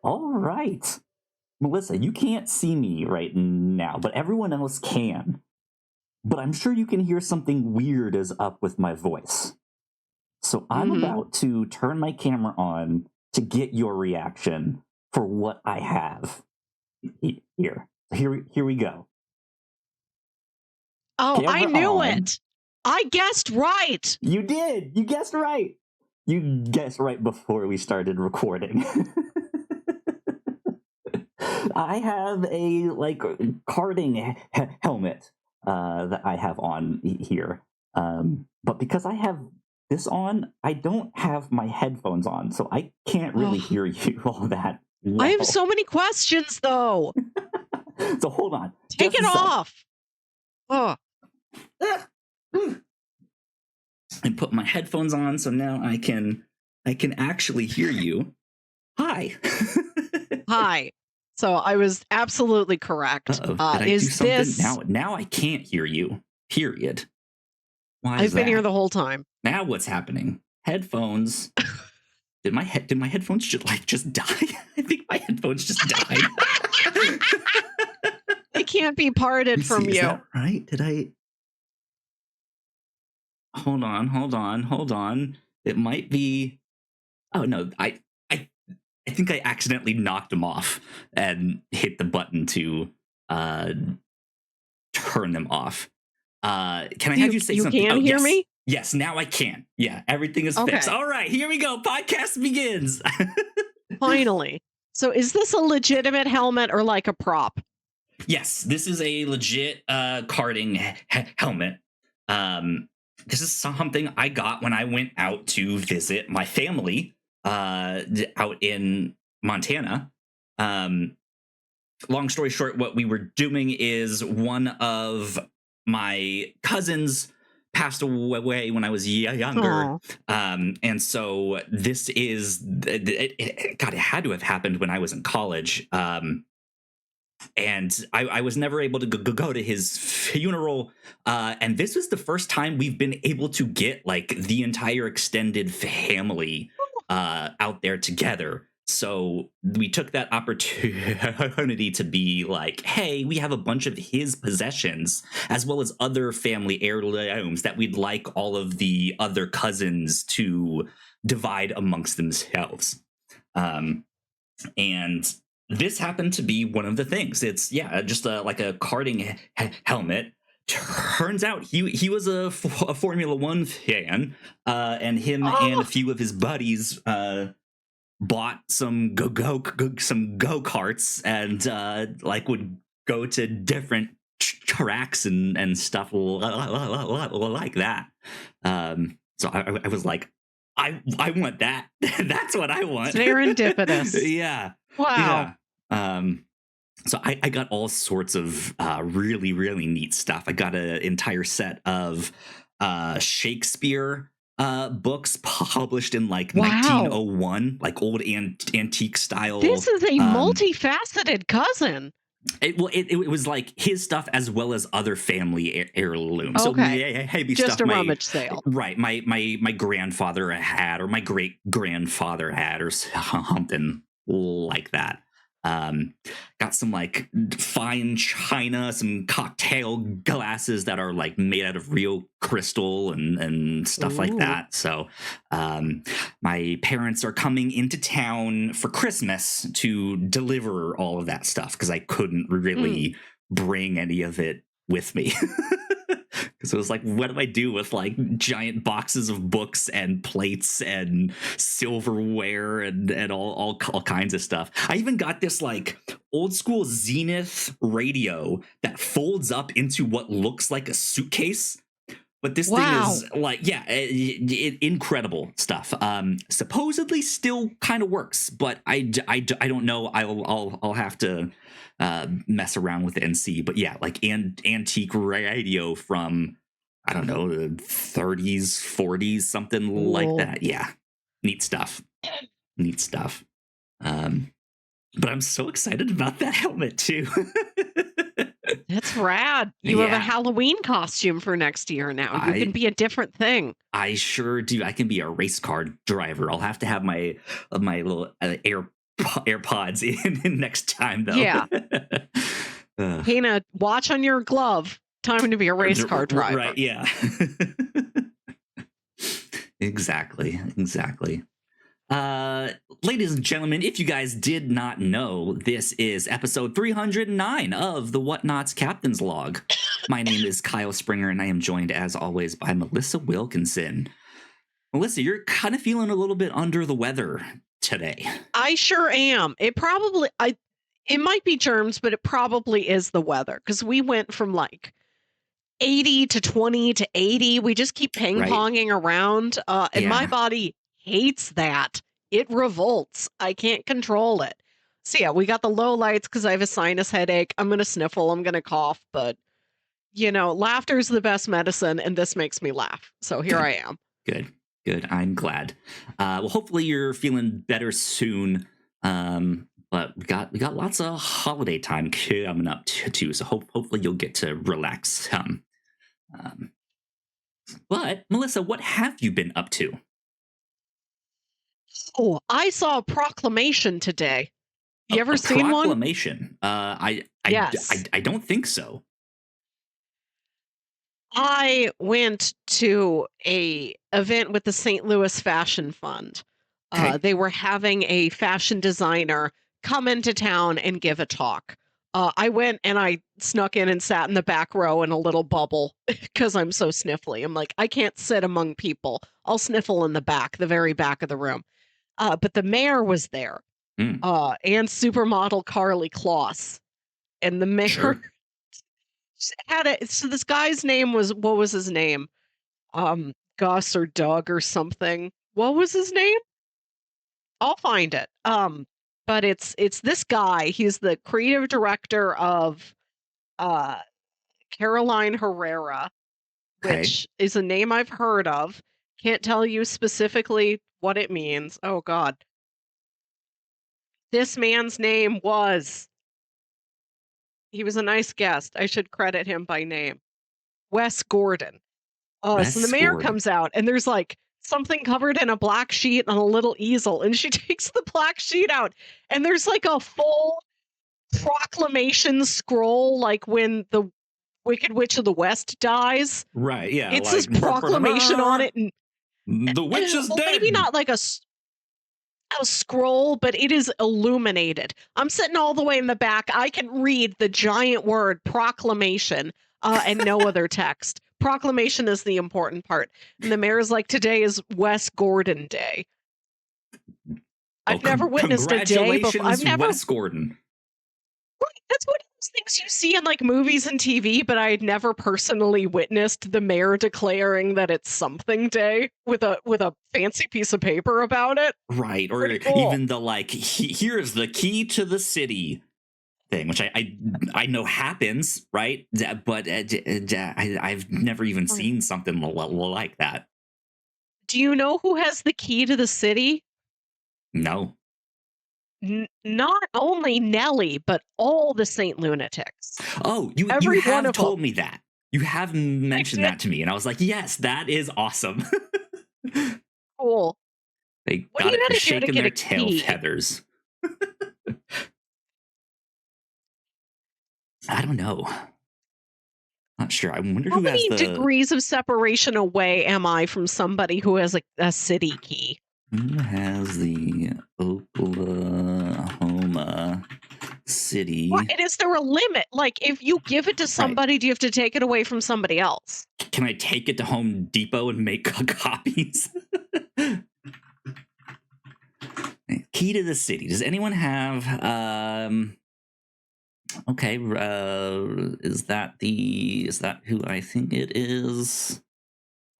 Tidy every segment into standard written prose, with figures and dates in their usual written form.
All right. Melissa, you can't see me right now, but everyone else can. But I'm sure you can hear something weird is up with my voice. So I'm about to turn my camera on to get your reaction for what I have here. Here we go. Oh, Camera I knew on. it. I guessed right. You did. You guessed right. You guessed right before we started recording. I have a karting helmet that I have on here. But because I have this on, I don't have my headphones on, so I can't really hear you all that well. I have so many questions, though. So hold on. Take it off. Oh. And put my headphones on, so now I can actually hear you. Hi. Hi. So I was absolutely correct. Did I do something? Now I can't hear you. Period. Why is I've been here the whole time. Now what's happening? Headphones. Did my headphones just die? I think my headphones just died. They can't be parted from you. Is that right? Did I? Hold on. It might be. Oh no, I think I accidentally knocked them off and hit the button to turn them off. Can I have you say something? You can hear me? Yes, now I can. Yeah, everything is fixed. All right, here we go. Podcast begins. Finally. So is this a legitimate helmet or like a prop? Yes, this is a legit karting helmet. This is something I got when I went out to visit my family out in Montana. Long story short, what we were doing is one of my cousins passed away when I was younger. And so this is, it had to have happened when I was in college. And I was never able to go to his funeral. And this was the first time we've been able to get like the entire extended family out there together. So we took that opportunity to be like, hey, we have a bunch of his possessions as well as other family heirlooms that we'd like all of the other cousins to divide amongst themselves. And this happened to be one of the things. It's just like a karting helmet. Turns out he was a Formula One fan, and him and a few of his buddies bought some go-karts and would go to different tracks and stuff like that. So I was like, I want that. That's what I want. Serendipitous. Yeah. Wow. Yeah. So I got all sorts of really, really neat stuff. I got an entire set of Shakespeare books published in 1901, like old antique style. This is a multifaceted cousin. It was like his stuff as well as other family heirlooms. Okay. So just stuff a rummage sale. Right. My grandfather had, or my great grandfather had, or something like that. Got some like fine china, some cocktail glasses that are like made out of real crystal and stuff like that. So my parents are coming into town for Christmas to deliver all of that stuff because I couldn't really bring any of it with me. Because it was like, what do I do with like giant boxes of books and plates and silverware and all kinds of stuff. I even got this like old school Zenith radio that folds up into what looks like a suitcase. But this thing is like, incredible stuff. Supposedly still kind of works, but I don't know. I'll have to mess around with it and see. But yeah, like antique radio from, I don't know, the 30s, 40s, something like that. Yeah, neat stuff. But I'm so excited about that helmet too. That's rad. You have a Halloween costume for next year now. You can be a different thing. I sure do. I can be a race car driver. I'll have to have my little AirPods in next time, though. Yeah. Hannah, watch on your glove. Time to be a race car driver. Right, yeah. Exactly. Ladies and gentlemen, if you guys did not know, this is episode 309 of the Whatnauts Captain's Log. My name is Kyle Springer, and I am joined, as always, by Melissa Wilkinson. Melissa, you're kind of feeling a little bit under the weather today. I sure am. It might be germs, but it probably is the weather, because we went from like 80 to 20 to 80. We just keep ping-ponging around, and my body hates that. It revolts. I can't control it. So yeah, we got the low lights because I have a sinus headache. I'm going to sniffle. I'm going to cough. But, laughter is the best medicine, and this makes me laugh. So here I am. Good. I'm glad. Well, hopefully you're feeling better soon. But we got lots of holiday time coming up too. So hopefully you'll get to relax some. But Melissa, what have you been up to? Oh, I saw Proclamation today. You ever seen one? Proclamation? Yes. I don't think so. I went to a event with the St. Louis Fashion Fund. Okay. They were having a fashion designer come into town and give a talk. I went and I snuck in and sat in the back row in a little bubble because I'm so sniffly. I'm like, I can't sit among people. I'll sniffle in the back, the very back of the room. But the mayor was there, and supermodel Carly Kloss. And the mayor so this guy's name was, what was his name? Gus or Doug or something. What was his name? I'll find it. But it's this guy. He's the creative director of Caroline Herrera, which is a name I've heard of. Can't tell you specifically what it means. Oh God. This man's name he was a nice guest. I should credit him by name. Wes Gordon. So the mayor comes out and there's like something covered in a black sheet on a little easel, and she takes the black sheet out and there's like a full proclamation scroll, like when the Wicked Witch of the West dies. Right, yeah. It says proclamation on it. And the witch is dead. Maybe not like a scroll, but it is illuminated. I'm sitting all the way in the back. I can read the giant word proclamation and no other text. Proclamation is the important part. And the mayor's like, today is Wes Gordon Day. I've never witnessed a day before. Wes Gordon. Right, that's one of those things you see in like movies and TV, but I had never personally witnessed the mayor declaring that it's something day with a fancy piece of paper about it. Right, or even the like, here's the key to the city thing, which I know happens, right? But I've never even seen something like that. Do you know who has the key to the city? No. Not only Nellie, but all the Saint Lunatics. Oh, you have told me that. You have mentioned that to me, and I was like, yes, that is awesome. Cool. They got it shaking their tail feathers. I don't know. Not sure. I wonder who has the... How many degrees of separation away am I from somebody who has a city key? Who has the Oklahoma City? What? And is there a limit? Like, if you give it to somebody, do you have to take it away from somebody else? Can I take it to Home Depot and make copies? Key to the city. Does anyone have... Okay, is that who I think it is?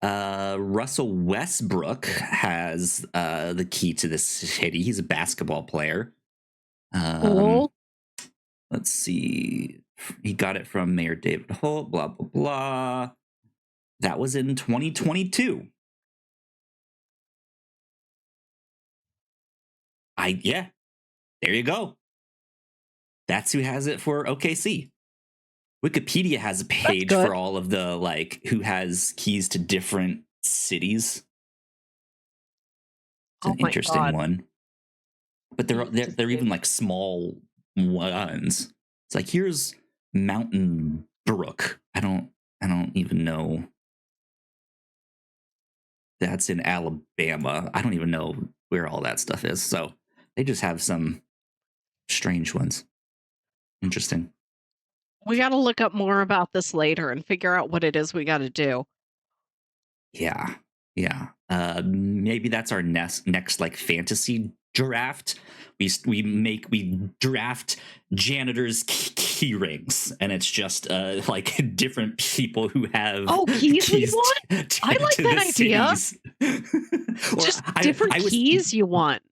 Russell Westbrook has the key to the city. He's a basketball player. Cool. Let's see. He got it from Mayor David Holt, blah, blah, blah. That was in 2022. Yeah, there you go. That's who has it for OKC. Wikipedia has a page for all of the, like, who has keys to different cities. It's an interesting one. but they're even like small ones. It's like, here's Mountain Brook. I don't even know. That's in Alabama. I don't even know where all that stuff is. So they just have some strange ones. Interesting. We got to look up more about this later and figure out what it is we got to do. Yeah. Yeah. Maybe that's our next like fantasy draft. We draft janitors key rings, and it's just like different people who have keys we want. I like that idea. Just different keys you want.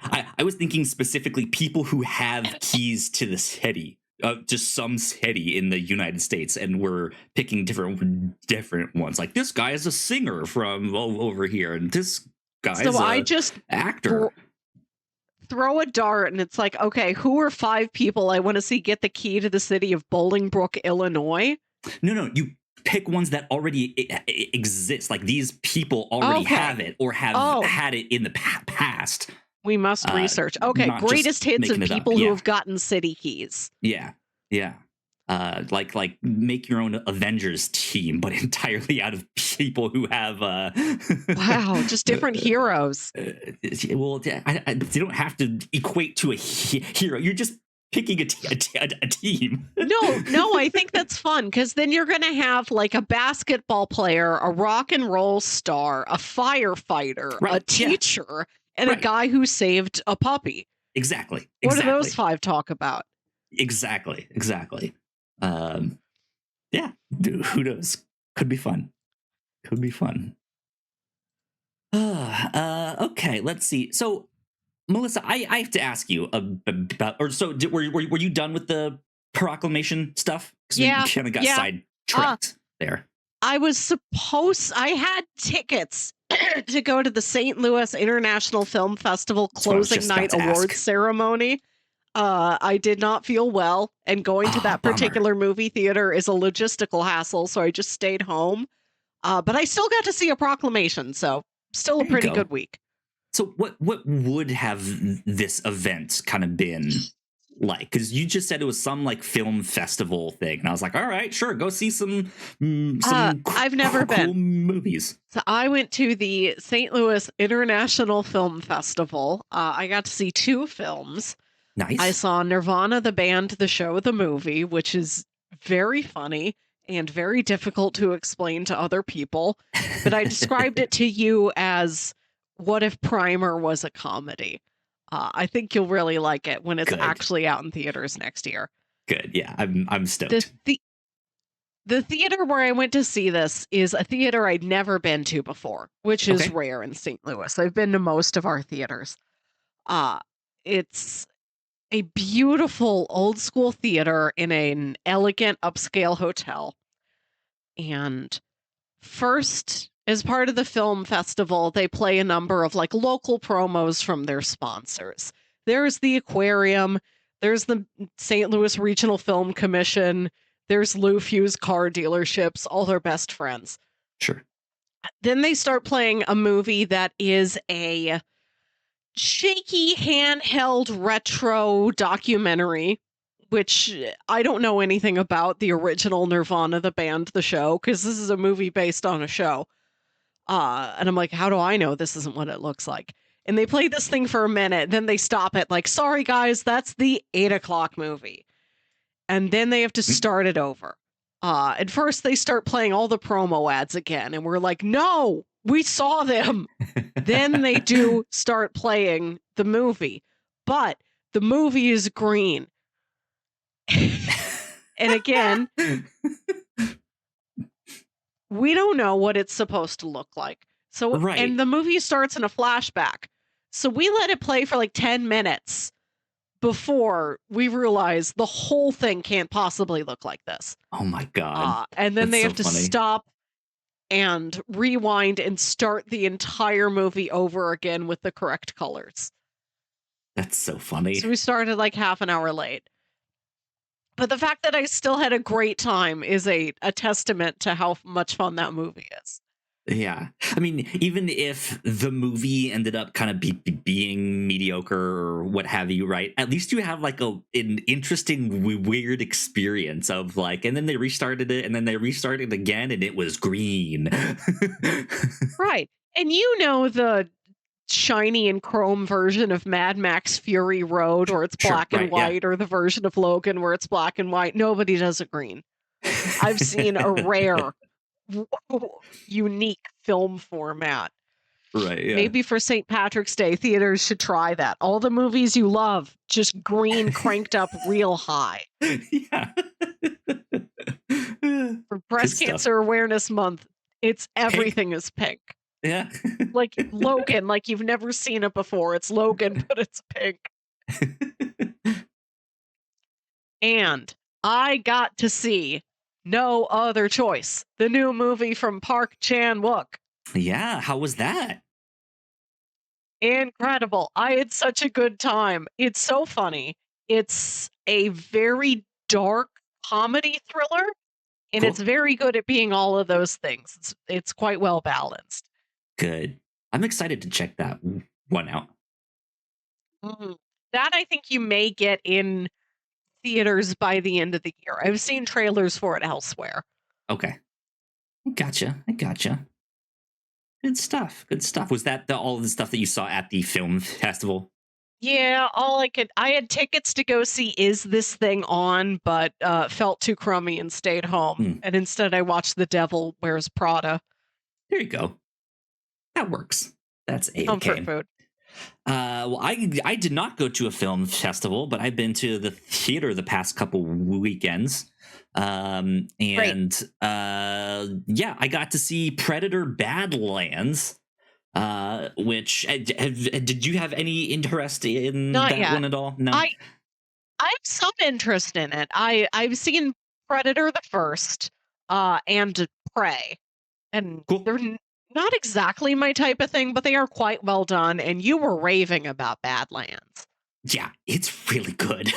I was thinking specifically people who have keys to the city, just some city in the United States, and we're picking different ones. Like, this guy is a singer from over here, and this guy is an actor. Throw a dart, and it's like, okay, who are 5 people I want to see get the key to the city of Bolingbrook, Illinois? No, you pick ones that already exist. Like, these people already have it or have had it in the past. We must research. Okay, greatest hits of people who have gotten city keys. Yeah. Like make your own Avengers team, but entirely out of people who have wow, just different heroes. Well, they don't have to equate to a hero. You're just picking a team. No, I think that's fun, because then you're going to have like a basketball player, a rock and roll star, a firefighter, a teacher, and a guy who saved a puppy. Exactly. What do those 5 talk about? Exactly. Yeah, who knows? Could be fun. Okay, let's see. So, Melissa, I have to ask you about, or so were you done with the Proclamation stuff? Yeah, we kind of got sidetracked there. I had tickets to go to the St. Louis International Film Festival closing night awards ceremony. I did not feel well, and going to that particular movie theater is a logistical hassle, so I just stayed home. But I still got to see a Proclamation, so still a pretty good week. So what would have this event kind of been like? Because you just said it was some like film festival thing, and I was like, all right, sure, go see some I've never been movies. So I went to the St. Louis International Film Festival. I got to see 2 films. Nice. I saw Nirvana, the band, the show, the movie, which is very funny and very difficult to explain to other people. But I described it to you as, what if Primer was a comedy? I think you'll really like it when it's actually out in theaters next year. Good. Yeah, I'm stoked. The theater where I went to see this is a theater I'd never been to before, which is rare in St. Louis. I've been to most of our theaters. It's a beautiful old school theater in an elegant upscale hotel. And first, as part of the film festival, they play a number of like local promos from their sponsors. There's the aquarium, there's the St. Louis Regional Film Commission, there's Lou Few's car dealerships, all their best friends. Sure. Then they start playing a movie that is a shaky handheld retro documentary, which I don't know anything about the original Nirvana, the band, the show, because this is a movie based on a show. And I'm like, how do I know this isn't what it looks like? And they play this thing for a minute, then they stop it like, sorry guys, that's the 8:00 movie. And then they have to start it over. At first they start playing all the promo ads again, and we're like, no, we saw them. Then they do start playing the movie, but the movie is green. And again, we don't know what it's supposed to look like. So, and the movie starts in a flashback. So we let it play for like 10 minutes before we realize the whole thing can't possibly look like this. Oh my God. And then they have to stop and rewind and start the entire movie over again with the correct colors. That's so funny. So we started like half an hour late. But the fact that I still had a great time is a testament to how much fun that movie is. Yeah. I mean, even if the movie ended up kind of being mediocre or what have you, right? At least you have like an interesting, weird experience of like, and then they restarted it and then they restarted it again and it was green. Right. And you know the shiny and chrome version of Mad Max Fury Road where it's Sure. black and Right. Yeah. white, or the version of Logan where it's black and white. Nobody does it green. I've seen a rare, unique film format. Right. Yeah. Maybe for St. Patrick's Day, theaters should try that. All the movies you love, just green cranked up real high. Yeah. For Good Breast stuff. Cancer Awareness Month, it's Pink. everything is pink. Yeah. Like Logan, like you've never seen it before. It's Logan, but it's pink. And I got to see No Other Choice, the new movie from Park Chan-wook. Yeah. How was that? Incredible. I had such a good time. It's so funny. It's a very dark comedy thriller, and it's Cool. very good at being all of those things. It's quite well balanced. Good. I'm excited to check that one out. Mhm. That I think you may get in theaters by the end of the year. I've seen trailers for it elsewhere. Okay. I gotcha. I gotcha. Good stuff. Good stuff. Was that all of the stuff that you saw at the film festival? Yeah, I had tickets to go see Is This Thing On, but felt too crummy and stayed home. Hmm. And instead I watched The Devil Wears Prada. There you go. That works. That's Comfort a-okay. food. Well, I did not go to a film festival, but I've been to the theater the past couple weekends. Great. And yeah, I got to see Predator Badlands. Which did you have any interest in Not that yet. one at all? No. I I have some interest in it. I've seen Predator the first, and Prey, and Cool. they're not exactly my type of thing, but they are quite well done. And you were raving about Badlands. Yeah, it's really good.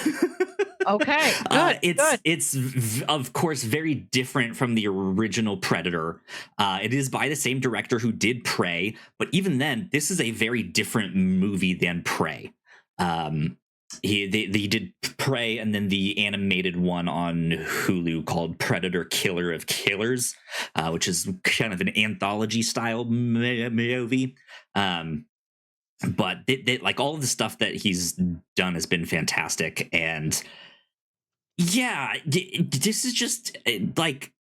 Okay, good, good. Of course very different from the original Predator. It is by the same director who did Prey, but even then, this is a very different movie than Prey. They did Prey and then the animated one on Hulu called Predator Killer of Killers, which is kind of an anthology style movie. But like all of the stuff that he's done has been fantastic, and yeah, this is just like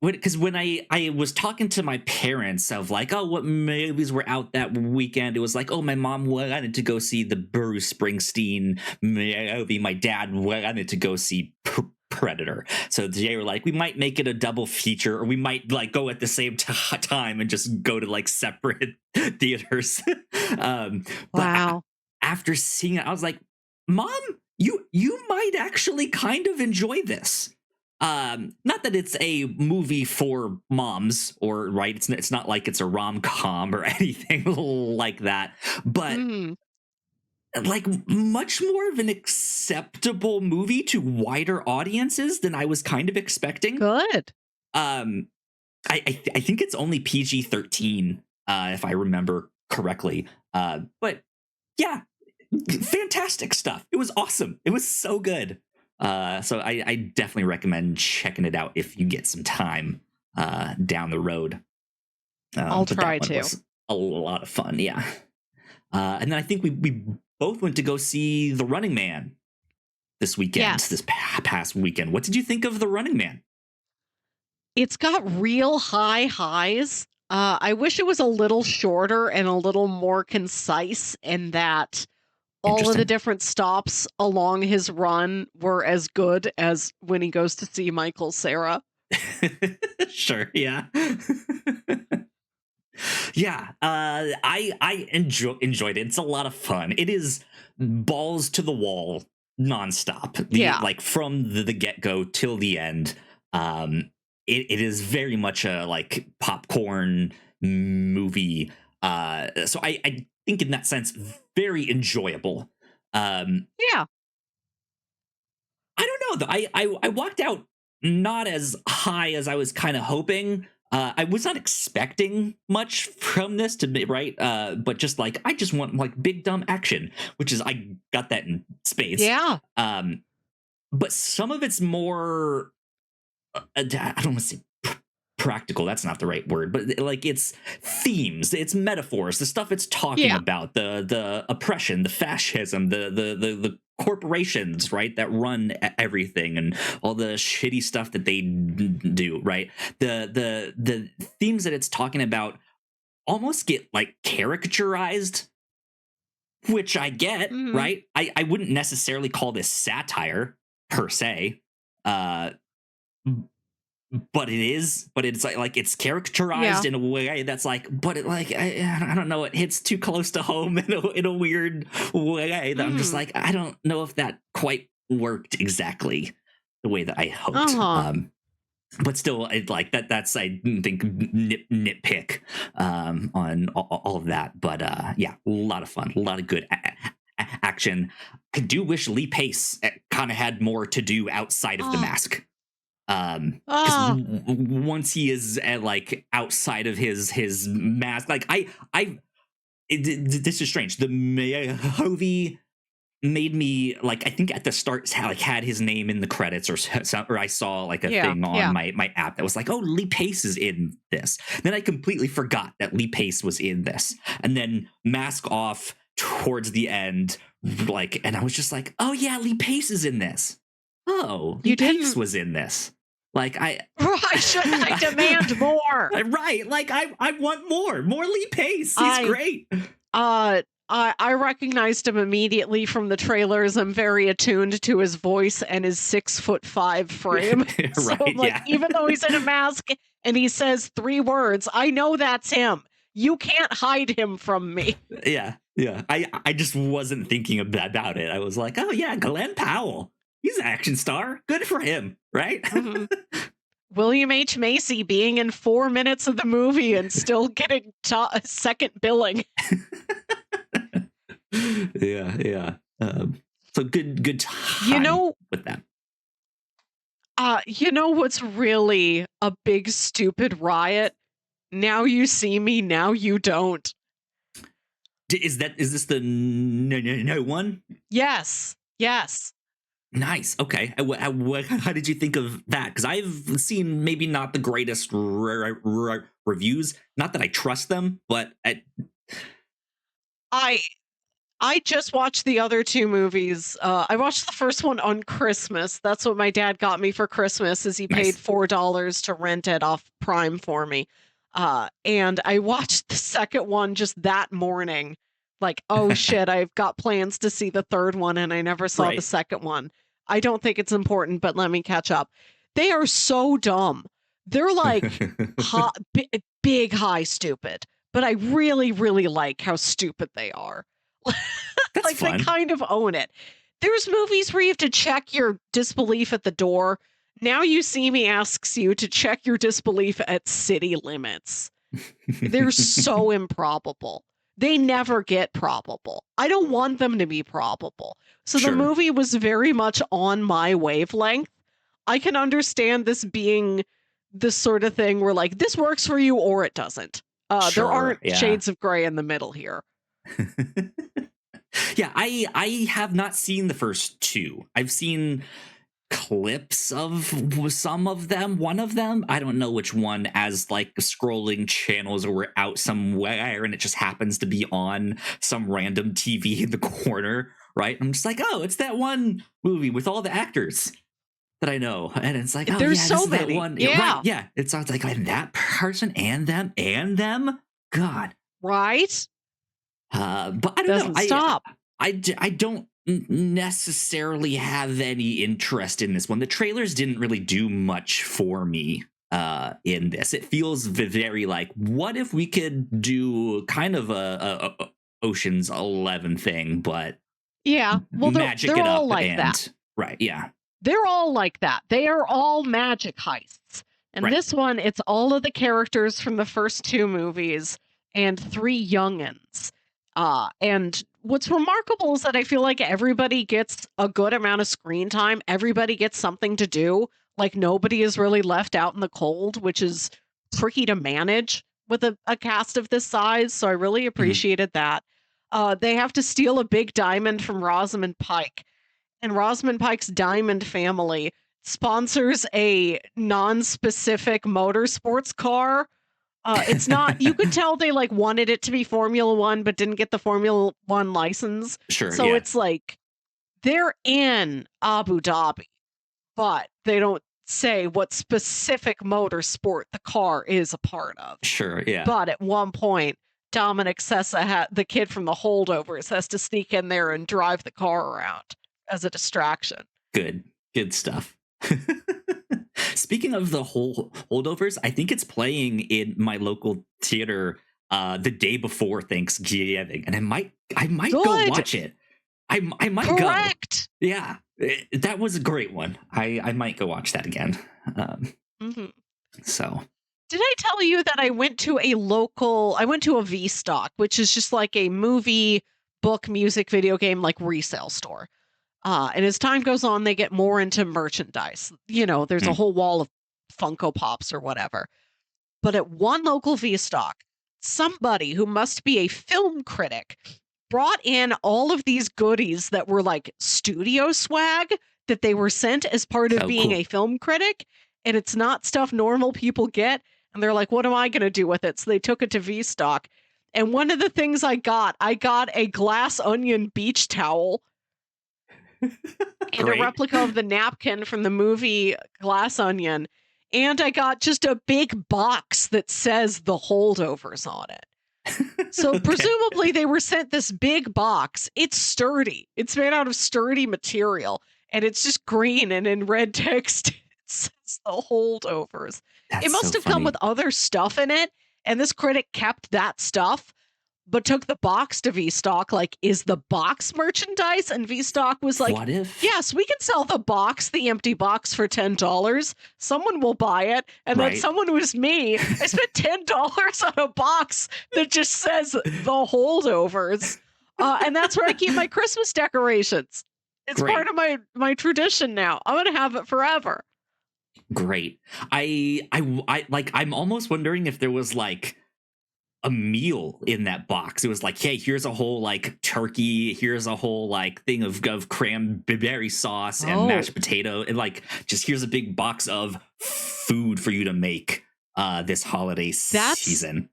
because when I was talking to my parents of like, oh, what movies were out that weekend, it was like, oh, my mom wanted to go see the Bruce Springsteen movie, my dad wanted to go see Predator. So they were like, we might make it a double feature, or we might like go at the same time and just go to like separate theaters. But Wow. after seeing it, I was like, Mom, you might actually kind of enjoy this. Not that it's a movie for moms, or right, it's not like it's a rom-com or anything like that, but Mm, like much more of an acceptable movie to wider audiences than I was kind of expecting. good. um I think it's only PG-13, if I remember correctly, but yeah, fantastic stuff. It was awesome. It was so good. So I definitely recommend checking it out if you get some time down the road. I'll But try that one to. was a lot of fun. Yeah. And then I think we both went to go see The Running Man this weekend, Yes. this past weekend. What did you think of The Running Man? It's got real high highs. I wish it was a little shorter and a little more concise, in that all of the Interesting. different stops along his run were as good as when he goes to see Michael Cera. Sure. Yeah. Yeah, I enjoyed it. It's a lot of fun. It is balls to the wall nonstop. The Yeah, like from the get go till the end. It is very much a like popcorn movie. So I think in that sense very enjoyable. yeah. I don't know though. I walked out not as high as I was kind of hoping. I was not expecting much from this to be right, but just like I just want like big dumb action, which is I got that in space. Yeah. But some of it's more. I don't want to say practical. That's not the right word, but like it's themes, it's metaphors, the stuff it's talking Yeah. about, the oppression, the fascism, the corporations, right, that run everything, and all the shitty stuff that they do, right. The themes that it's talking about almost get like caricaturized, which I get, Mhm. right. I wouldn't necessarily call this satire per se, uh but it is, but it's like it's characterized Yeah. in a way that's like, but it like I don't know, it hits too close to home in a weird way that I'm just Mm. like, I don't know if that quite worked exactly the way that I hoped. Uh-huh. But still, it, like that's I think nitpick on all of that. But yeah, a lot of fun, a lot of good action. I do wish Lee Pace kind of had more to do outside of the Oh. mask, because Ah. once he is at like outside of his mask, like this is strange, the movie made me like, I think at the start like had his name in the credits, or I saw like a Yeah. thing on Yeah. my app that was like, oh, Lee Pace is in this. Then I completely forgot that Lee Pace was in this, and then mask off towards the end, like, and I was just like, oh yeah, Lee Pace is in this. Oh, Lee You Pace didn't. was in this. Like Why should I demand more? right, like I want more Lee Pace. He's I great. uh I recognized him immediately from the trailers. I'm very attuned to his voice and his 6'5" frame. So I'm Right, like, yeah. even though he's in a mask and he says 3 words, I know that's him. You can't hide him from me. Yeah, yeah. I just wasn't thinking about it. I was like, oh yeah, Glenn Powell. He's an action star. Good for him, right? Mhm. William H. Macy being in 4 minutes of the movie and still getting second billing. Yeah, yeah. So good You time know, with that. you know what's really a big stupid riot? Now you see me, now you don't. Is this the no one? Yes. Yes. Nice. Okay. How did you think of that? Because I've seen maybe not the greatest reviews. Not that I trust them, but I I just watched the other 2 movies. I watched the first one on Christmas. That's what my dad got me for Christmas is he paid nice. $4 to rent it off Prime for me. And I watched the second one just that morning. Like, oh shit, I've got plans to see the third one and I never saw the Right. second one. I don't think it's important, but let me catch up. They are so dumb. They're like big high stupid, but I really really like how stupid they are. That's Like, they fun. kind of own it. There's movies where you have to check your disbelief at the door. Now You See Me asks you to check your disbelief at city limits. They're so improbable. They never get probable. I don't want them to be probable. So the Sure. movie was very much on my wavelength. I can understand this being the sort of thing where, like, this works for you or it doesn't. There Sure. aren't Yeah. shades of gray in the middle here. Yeah, I have not seen the first two. I've seen clips of some of them. One of them, I don't know which one, as like scrolling channels or we're out somewhere and it just happens to be on some random TV in the corner, right? I'm just like, oh, it's that one movie with all the actors that I know. And it's like, oh There's yeah, this so is that many. one. Yeah, right. Yeah. Yeah. It sounds like that person and them and them. God. Right? But I don't know. Doesn't stop. I don't necessarily have any interest in this one. The trailers didn't really do much for me in this. It feels very like, what if we could do kind of a Ocean's 11 thing, but Yeah. Well, magic they're it all up like that. and right, yeah, They're all like that. They are all magic heists. And right, this one, it's all of the characters from the first 2 movies and 3 youngins. And what's remarkable is that I feel like everybody gets a good amount of screen time. Everybody gets something to do. Like, nobody is really left out in the cold, which is tricky to manage with a cast of this size, so I really Mhm. appreciated that. They have to steal a big diamond from Rosamund Pike, and Rosamund Pike's diamond family sponsors a non-specific motorsports car. It's not, you could tell they like wanted it to be Formula 1 but didn't get the Formula 1 license. Sure, So yeah. it's like they're in Abu Dhabi, but they don't say what specific motorsport the car is a part of. Sure, yeah. But at one point, Dominic Sessa, the kid from the Holdovers, has to sneak in there and drive the car around as a distraction. Good stuff. Speaking of the whole holdovers, I think it's playing in my local theater the day before Thanksgiving, and I might go Good. watch it. I might Correct. go. Yeah, that was a great one. I might go watch that again. Mhm. So Did I tell you that I went to a V-Stock, which is just like a movie, book, music, video game, like resale store. And as time goes on, they get more into merchandise. You know, there's a mm, whole wall of Funko Pops or whatever. But at one local V-Stock, somebody who must be a film critic brought in all of these goodies that were like studio swag that they were sent as part of oh, being cool. a film critic. And it's not stuff normal people get. And they're like, what am I going to do with it? So they took it to V-Stock. And one of the things I got a glass onion beach towel and a Great. replica of the napkin from the movie Glass Onion. And I got just a big box that says The Holdovers on it. So Okay. presumably they were sent this big box. It's sturdy. It's made out of sturdy material. And it's just green and in red text. It says The Holdovers. It That's so must have come funny. with other stuff in it. And this critic kept that stuff, but took the box to V-Stock. Like, is the box merchandise? And V-Stock was like, What if? yes, we can sell the box, the empty box, for $10. Someone will buy it. And then Right. someone was me. I spent $10 on a box that just says The Holdovers. And that's where I keep my Christmas decorations. It's Great. part of my tradition now. I'm going to have it forever. Great. I like. I'm almost wondering if there was like a meal in that box. It was like, hey, here's a whole like turkey, here's a whole like thing of cranberry sauce and mashed potato, and like just here's a big box of food for you to make this holiday season.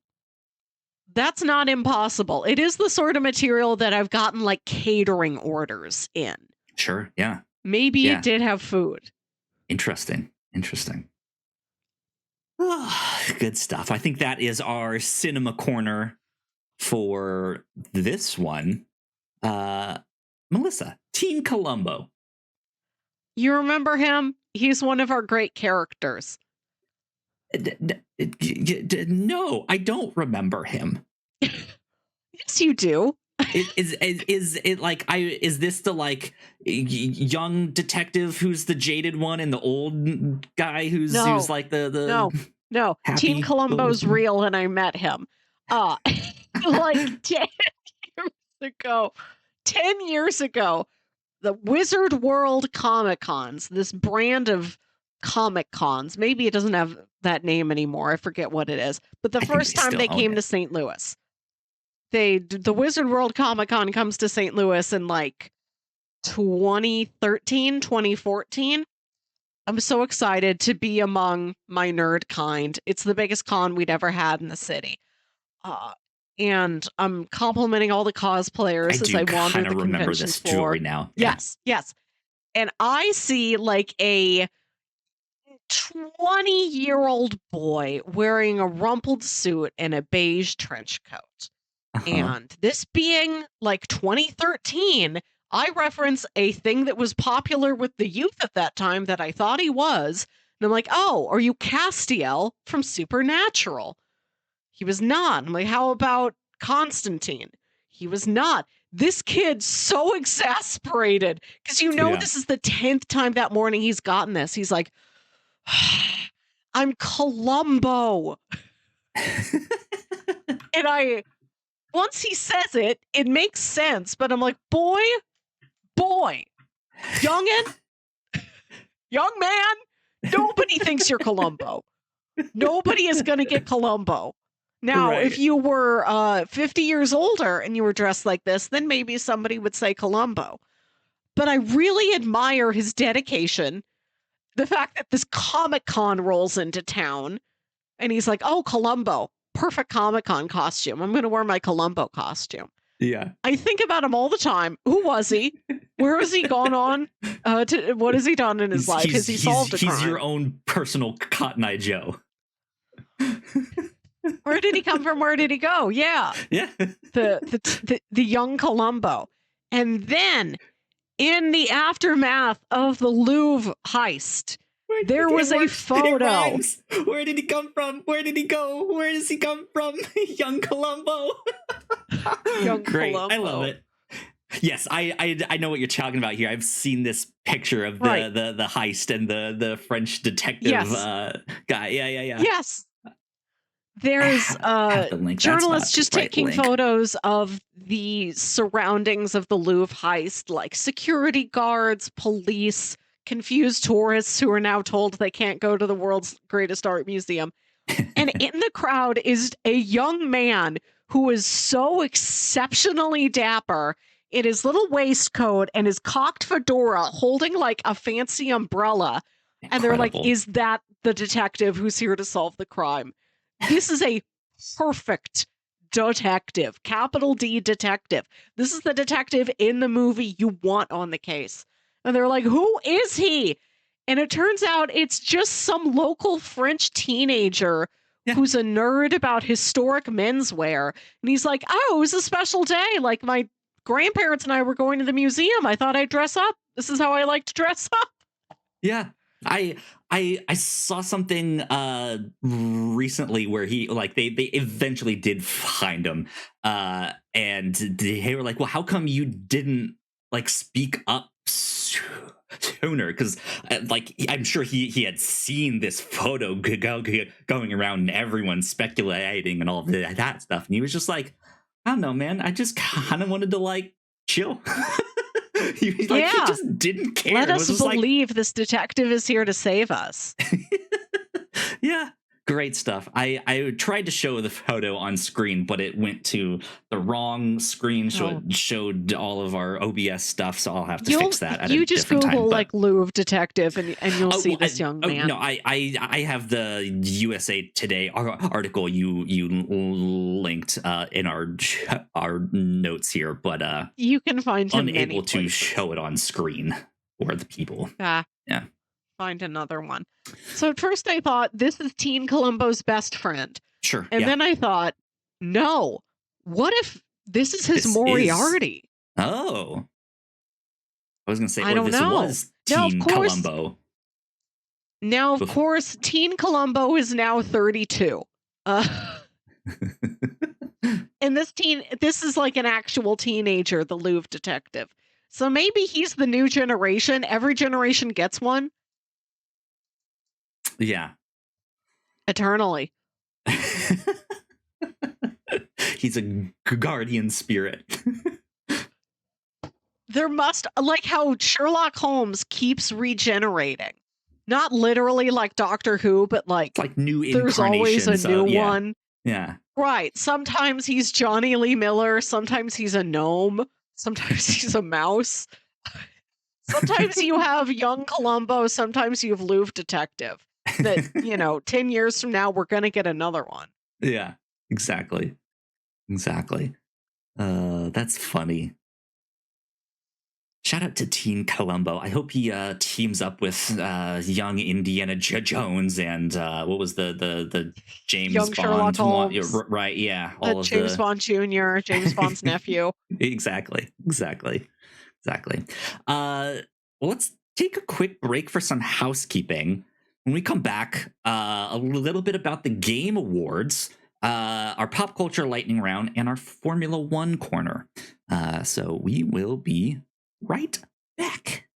That's not impossible. It is the sort of material that I've gotten like catering orders in. Sure. Yeah. Maybe it did have food. Interesting. Good stuff. I think that is our cinema corner for this one. Melissa, Teen Columbo. You remember him? He's one of our great characters. No, I don't remember him. Yes, you do. Is it like is this the like young detective who's the jaded one and the old guy who's like the no Teen Columbo's real, and I met him like 10 years ago, the Wizard World Comic Cons, this brand of comic cons, maybe it doesn't have that name anymore, I forget what it is, but the first time they came to St. Louis, the Wizard World Comic Con comes to St. Louis in like 2013, 2014. I'm so excited to be among my nerd kind. It's the biggest con we'd ever had in the city. And I'm complimenting all the cosplayers as I wander the convention floor. Jewelry now. Yes. And I see like a 20-year-old boy wearing a rumpled suit and a beige trench coat. And this being like 2013, I reference a thing that was popular with the youth at that time that I thought he was. And I'm like, oh, are you Castiel from Supernatural? He was not. I'm like, how about Constantine? He was not. This kid's so exasperated because this is the 10th time that morning he's gotten this. He's like, I'm Columbo. And once he says it, it makes sense. But I'm like, boy, youngin', young man, nobody thinks you're Columbo. Nobody is going to get Columbo. Now, if Right. you were 50 years older and you were dressed like this, then maybe somebody would say Columbo. But I really admire his dedication. The fact that this Comic-Con rolls into town and he's like, oh, Columbo, perfect Comic-Con costume. I'm going to wear my Columbo costume. Yeah. I think about him all the time. Who was he? Where has he gone on? What has he done in his life? Has he solved a crime? He's your own personal Cotton Eye Joe. Where did he come from? Where did he go? Yeah. Yeah. The young Columbo. And then in the aftermath of the Louvre heist, there was a photo. Where did he come from? Where did he go? Where does he come from? Young Columbo. Young Great. Columbo. I love it. Yes, I know what you're talking about here. I've seen this picture of the heist and the French detective guy. Yeah. Yes. There's journalists just taking photos of the surroundings of the Louvre heist, like security guards, police, confused tourists who are now told they can't go to the world's greatest art museum. And in the crowd is a young man who is so exceptionally dapper in his little waistcoat and his cocked fedora holding like a fancy umbrella. Incredible. And they're like, is that the detective who's here to solve the crime? This is a perfect detective, capital D detective. This is the detective in the movie you want on the case. And they're like, who is he? And it turns out it's just some local French teenager who's a nerd about historic menswear. And he's like, oh, it was a special day. Like my grandparents and I were going to the museum. I thought I'd dress up. This is how I like to dress up. Yeah. I saw something recently where he they eventually did find him and they were like, well, how come you didn't speak up sooner? Because I'm sure he had seen this photo going around and everyone speculating and all that stuff, and he was just like, I don't know, man, I just kind of wanted to chill. He just didn't care. Let us believe this detective is here to save us. Yeah. Great stuff. I tried to show the photo on screen, but it went to the wrong screen. Showed all of our OBS stuff, so I'll have to fix that at a different time. You just Google Louvre Detective and you'll see this young man. No, I have the USA Today article you linked in our notes here, but you can find him unable to show it on screen for the people. Yeah. Find another one. So at first I thought this is Teen Columbo's best friend. Sure. And then I thought, no, what if this is his Moriarty? Oh. I was going to say, I don't know. Was Teen Columbo. Now, of course, Teen Columbo is now 32. And this is like an actual teenager, the Louvre detective. So maybe he's the new generation. Every generation gets one. Yeah. Eternally. He's a guardian spirit. There must, like how Sherlock Holmes keeps regenerating. Not literally like Doctor Who, but like new there's always a new one. Yeah. Right. Sometimes he's Johnny Lee Miller. Sometimes he's a gnome. Sometimes he's a mouse. Sometimes you have young Columbo. Sometimes you have Louvre Detective. That, 10 years from now, we're going to get another one. Yeah, exactly. That's funny. Shout out to Teen Columbo. I hope he teams up with young Indiana Jones and what was the James young Bond Sherlock Holmes. Right, yeah. All of James Bond Jr., James Bond's nephew. Exactly. Let's take a quick break for some housekeeping. When we come back, a little bit about the Game Awards, our pop culture lightning round, and our Formula One corner. So we will be right back.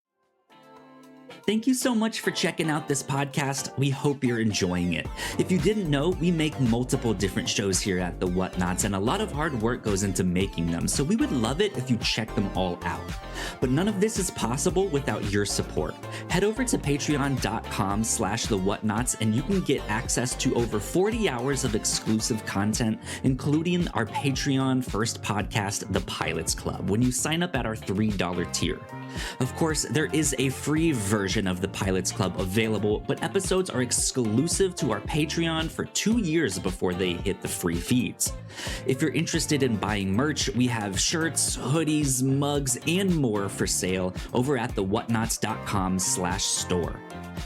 Thank you so much for checking out this podcast. We hope you're enjoying it. If you didn't know, we make multiple different shows here at the Whatnauts, and a lot of hard work goes into making them, so we would love it if you check them all out. But none of this is possible without your support. Head over to patreon.com/thewhatnauts, and you can get access to over 40 hours of exclusive content, including our Patreon first podcast, The Pilots Club, when you sign up at our $3 tier. Of course, there is a free version of the Pilots Club available, but episodes are exclusive to our Patreon for 2 years before they hit the free feeds. If you're interested in buying merch, we have shirts, hoodies, mugs, and more for sale over at thewhatnauts.com/store.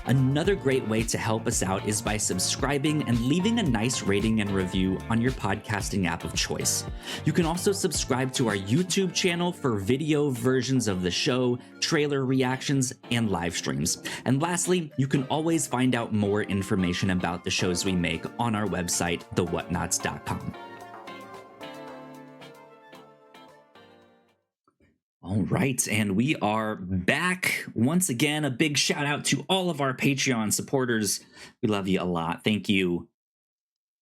Another great way to help us out is by subscribing and leaving a nice rating and review on your podcasting app of choice. You can also subscribe to our YouTube channel for video versions of the show, trailer reactions, and live streams. And lastly, you can always find out more information about the shows we make on our website, thewhatnauts.com. All right, and we are back once again. A big shout out to all of our Patreon supporters. We love you a lot. Thank you.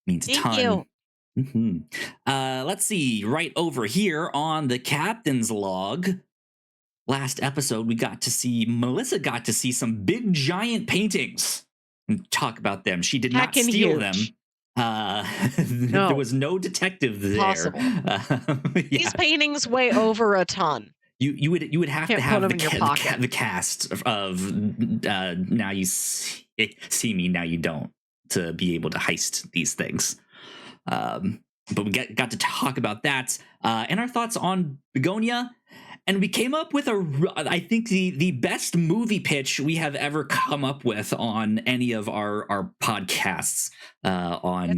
Means a ton. Thank you. Let's see. Right over here on the captain's log. Last episode, Melissa got to see some big giant paintings. And talk about them. She did not steal them. No. There was no detective there. Possible. These paintings weigh over a ton. You would have to have the cast of now you see me, now you don't, to be able to heist these things. But we got to talk about that and our thoughts on Begonia. And we came up with I think the best movie pitch we have ever come up with on any of our podcasts on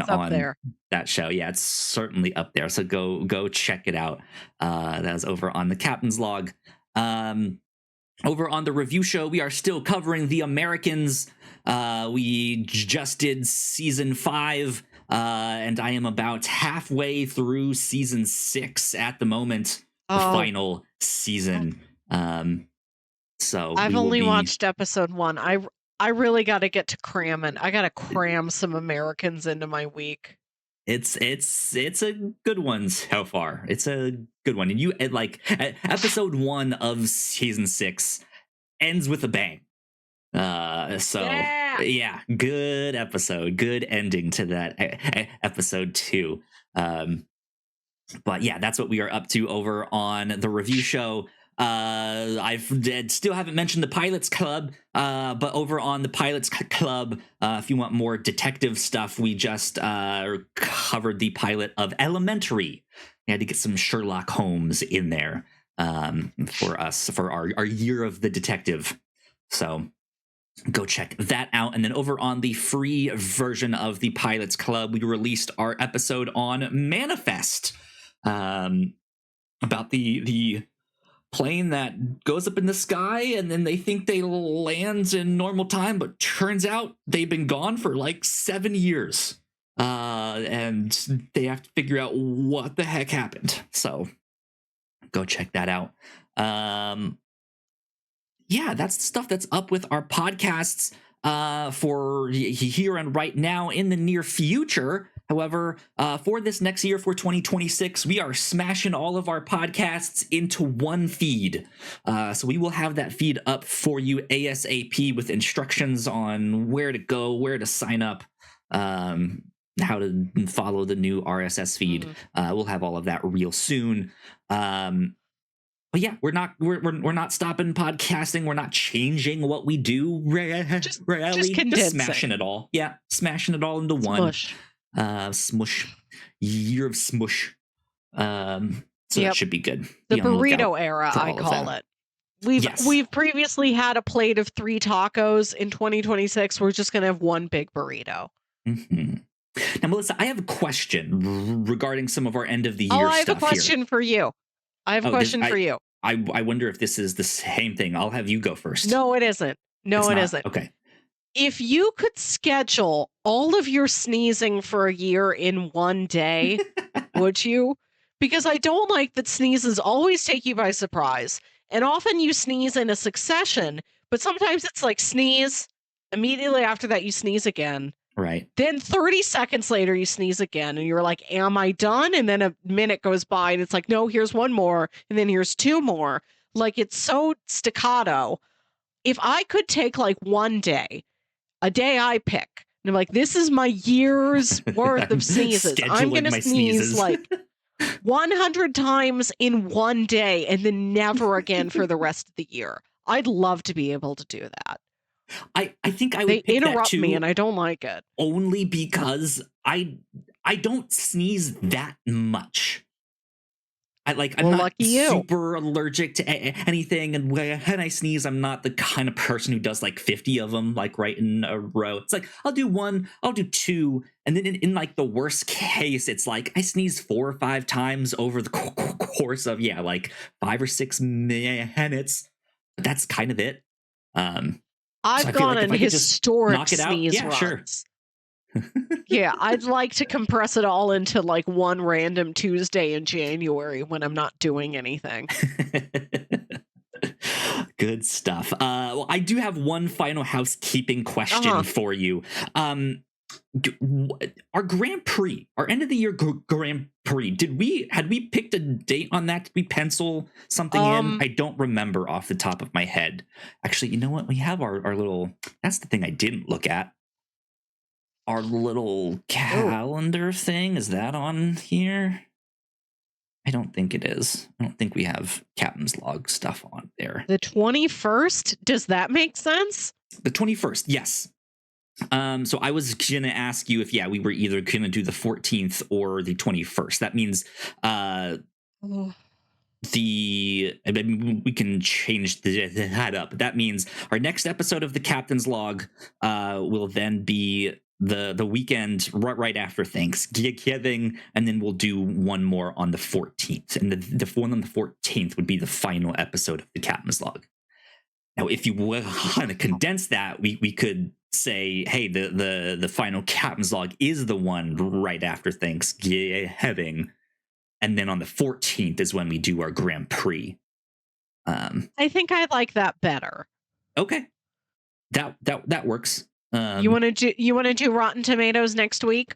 that show. Yeah, it's certainly up there. So go check it out. That was over on the Captain's Log. Over on the review show, we are still covering The Americans. We just did season 5, and I am about halfway through season 6 at the moment. The final season. So I've only watched episode 1. I really got to get to cramming. I got to cram some Americans into my week. It's a good one so far. It's a good one, and episode 1 of season 6 ends with a bang. Yeah, good episode, good ending to that episode 2. But yeah, that's what we are up to over on the review show. Still haven't mentioned the Pilots Club, but over on the Pilots Club, if you want more detective stuff, we just covered the pilot of Elementary. We had to get some Sherlock Holmes in there for us for our year of the detective. So go check that out. And then over on the free version of the Pilots Club, we released our episode on Manifest. About the plane that goes up in the sky and then they think they land in normal time, but turns out they've been gone for like 7 years. And they have to figure out what the heck happened. So go check that out. Yeah, that's the stuff that's up with our podcasts for here and right now. In the near future, however, for this next year, for 2026, we are smashing all of our podcasts into one feed. So we will have that feed up for you ASAP with instructions on where to go, where to sign up, how to follow the new RSS feed. We'll have all of that real soon. But yeah, we're not stopping podcasting. We're not changing what we do. Just smashing it all. Yeah, smashing it all into one. Smush. Year of smush. So that should be good. The burrito era, I call it. We've previously had a plate of 3 tacos. In 2026, we're just gonna have one big burrito. Mm-hmm. Now, Melissa, I have a question regarding some of our end of the year stuff. I have a question for you. I wonder if this is the same thing. I'll have you go first. No, it isn't. No, it isn't. Okay. If you could schedule all of your sneezing for a year in one day, would you? Because I don't like that sneezes always take you by surprise. And often you sneeze in a succession, but sometimes it's like sneeze, immediately after that you sneeze again. Right. Then 30 seconds later you sneeze again and you're like, am I done? And then a minute goes by and it's like, no, here's one more. And then here's two more. Like, it's so staccato. If I could take like one day, a day I pick, and I'm like, this is my year's worth of sneezes. I'm going to sneeze like 100 times in one day and then never again for the rest of the year. I'd love to be able to do that. I think I would They pick that interrupt too, me and I don't like it. only because I don't sneeze that much. I'm Well, not lucky you. super allergic to anything, and when I sneeze, I'm not the kind of person who does like 50 of them like right in a row. It's like I'll do one, I'll do two, and then in like the worst case, it's like I sneeze 4 or 5 times over the course of like 5 or 6 minutes. But that's kind of it. I've gone like if on I could just historic knock it out, sneeze yeah, sure. runs. Yeah, I'd like to compress it all into like one random Tuesday in January when I'm not doing anything. Good stuff. Well, I do have one final housekeeping question for you. Our Grand Prix, our end of the year Grand Prix, had we picked a date on that? Did we pencil something in? I don't remember off the top of my head. Actually, you know what? We have our little, that's the thing I didn't look at. Our little calendar thing, is that on here? I don't think it is. I don't think we have Captain's Log stuff on there. The 21st? Does that make sense? The 21st, yes. So I was going to ask you if, we were either going to do the 14th or the 21st. That means we can change that up. That means our next episode of the Captain's Log will then be the weekend right after Thanksgiving, and then we'll do one more on the 14th, and the one on the 14th would be the final episode of the Captain's Log. Now, if you want to condense that, we could say, hey, the final Captain's Log is the one right after Thanksgiving, and then on the 14th is when we do our Grand Prix. I think I like that better. Okay, that works. You want to do Rotten Tomatoes next week?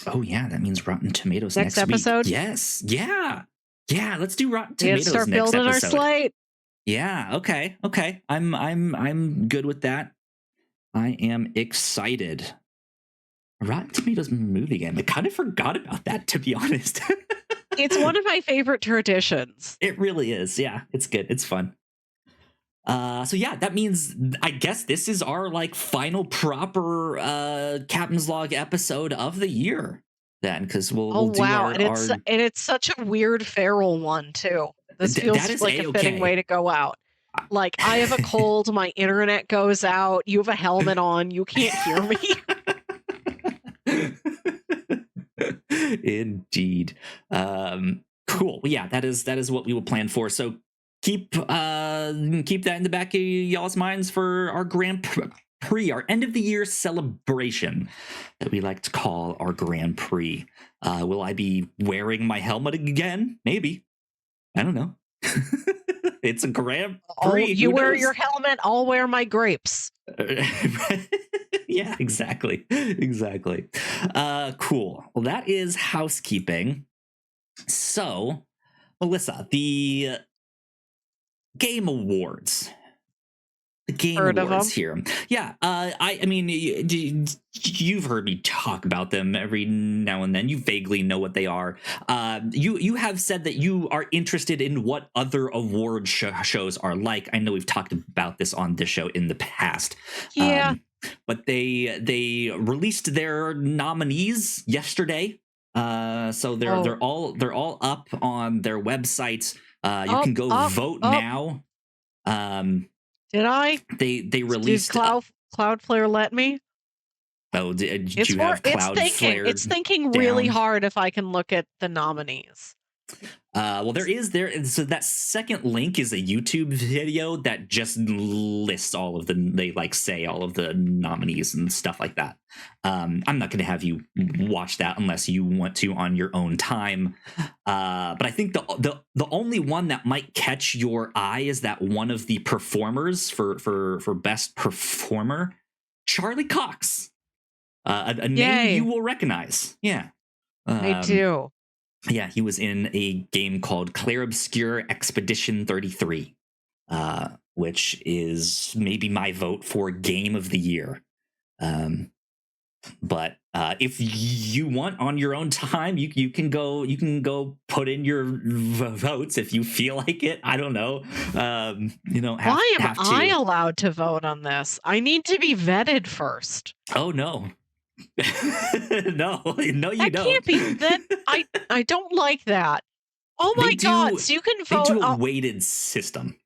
Oh yeah, that means Rotten Tomatoes next week. episode. Yes, yeah. Let's do Rotten Tomatoes start next building episode. Our slate. Yeah. Okay. I'm good with that. I am excited. Rotten Tomatoes movie game. I kind of forgot about that, to be honest. It's one of my favorite traditions. It really is. Yeah, it's good. It's fun. So yeah, that means I guess this is our like final proper Captain's Log episode of the year then, because we'll do our, and it's such a weird feral one too. This feels like a fitting way to go out. Like, I have a cold, my internet goes out, you have a helmet on, you can't hear me. Indeed. Cool. Well, yeah, that is what we will plan for. So keep that in the back of y'all's minds for our Grand Prix, our end of the year celebration that we like to call our Grand Prix. Will I be wearing my helmet again? Maybe. I don't know. It's a Grand Prix. You wear your helmet, I'll wear my grapes. Yeah, exactly. Cool. Well, that is housekeeping. So, Melissa, the Game Awards. The Game Awards here. Yeah, I mean, you've heard me talk about them every now and then. You vaguely know what they are. You have said that you are interested in what other award shows are like. I know we've talked about this on this show in the past. Yeah. But they released their nominees yesterday. So they're all up on their website. You can go vote now. Did I? They released. Did Cloudflare let me? Oh, did you have Cloudflare? It's thinking really hard if I can look at the nominees. Well, so that second link is a YouTube video that just lists all of they like say all of the nominees and stuff like that. I'm not going to have you watch that unless you want to on your own time. But I think the only one that might catch your eye is that one of the performers for best performer, Charlie Cox, a name Yay. you will recognize. Yeah, I do. Yeah, he was in a game called Clair Obscur Expedition 33, which is maybe my vote for Game of the Year. But if you want on your own time, you can go put in your votes if you feel like it. I don't know. Why am I allowed to vote on this? I need to be vetted first. Oh no. no, you That don't. Can't be that. I don't like that. Oh my God! So you can vote. They do a weighted system.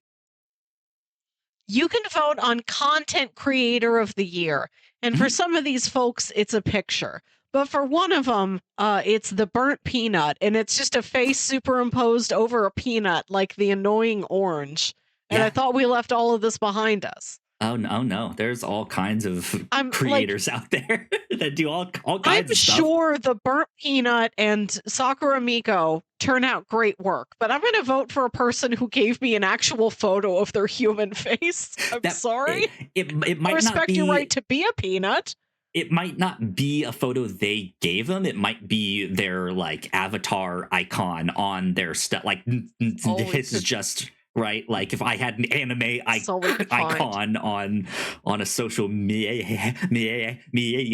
You can vote on Content Creator of the Year, and for some of these folks, it's a picture. But for one of them, it's the burnt peanut, and it's just a face superimposed over a peanut, like the annoying orange. And I thought we left all of this behind us. Oh no! There's all kinds of creators out there that do all kinds of stuff. I'm sure the burnt peanut and Sakura Miko turn out great work, but I'm going to vote for a person who gave me an actual photo of their human face. I'm sorry. It might respect not be your right to be a peanut. It might not be a photo they gave them. It might be their like avatar icon on their stuff. Like this is just. Right, like if I had an anime icon on a social media